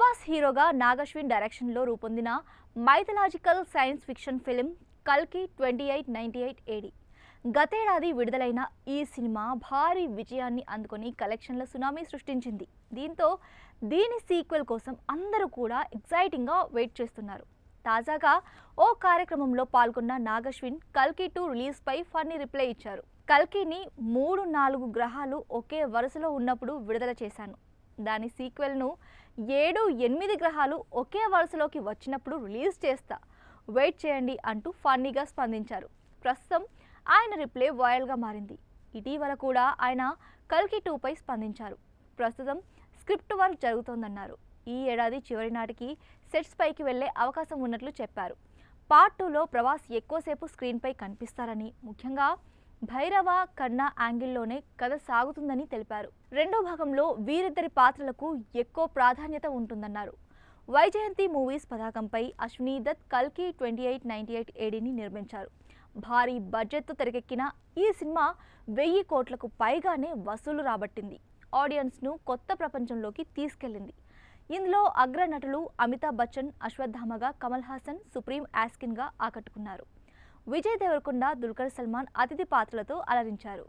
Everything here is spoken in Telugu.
ప్రభాస్ హీరోగా నాగశ్విన్ డైరెక్షన్లో రూపొందిన మైథలాజికల్ సైన్స్ ఫిక్షన్ ఫిల్మ్ కల్కి 2898 ఏడి గతేడాది విడుదలైన ఈ సినిమా భారీ విజయాన్ని అందుకొని కలెక్షన్ల సునామీ సృష్టించింది. దీంతో దీని సీక్వెల్ కోసం అందరూ కూడా ఎక్సైటింగ్గా వెయిట్ చేస్తున్నారు. తాజాగా ఓ కార్యక్రమంలో పాల్గొన్న నాగశ్విన్ కల్కి 2 రిలీజ్పై ఫన్నీ రిప్లై ఇచ్చారు. కల్కిని 3-4 గ్రహాలు ఒకే వరుసలో ఉన్నప్పుడు విడుదల చేశాను. దాని సీక్వెల్ను 7-8 గ్రహాలు ఒకే వరుసలోకి వచ్చినప్పుడు రిలీజ్ చేస్తా, వెయిట్ చేయండి అంటూ ఫన్నీగా స్పందించారు. ప్రస్తుతం ఆయన రిప్లై వైరల్గా మారింది. ఇటీవల కూడా ఆయన కల్కి 2పై స్పందించారు. ప్రస్తుతం స్క్రిప్ట్ వర్క్ జరుగుతోందన్నారు. ఈ ఏడాది చివరి నాటికి సెట్స్ పైకి వెళ్లే అవకాశం ఉన్నట్లు చెప్పారు. పార్ట్ 2లో ప్రభాస్ ఎక్కువసేపు స్క్రీన్పై కనిపిస్తారని, ముఖ్యంగా భైరవ కన్నా యాంగిల్లోనే కథ సాగుతుందని తెలిపారు. రెండో భాగంలో వీరిద్దరి పాత్రలకు ఎక్కువ ప్రాధాన్యత ఉంటుందన్నారు. వైజయంతి మూవీస్ పతాకంపై అశ్విని దత్ కల్కి 2898 ఏడీని నిర్మించారు. భారీ బడ్జెట్తో తెరకెక్కిన ఈ సినిమా 1000 కోట్లకు పైగానే వసూలు రాబట్టింది. ఆడియన్స్ను కొత్త ప్రపంచంలోకి తీసుకెళ్లింది. ఇందులో అగ్ర నటులు అమితాబ్ బచ్చన్, అశ్వత్థామగా కమల్ హాసన్, సుప్రీం యాస్కిన్గా ఆకట్టుకున్నారు. విజయ్ దేవరకొండ, దుల్కర్ సల్మాన్ అతిథి పాత్రలతో అలరించారు.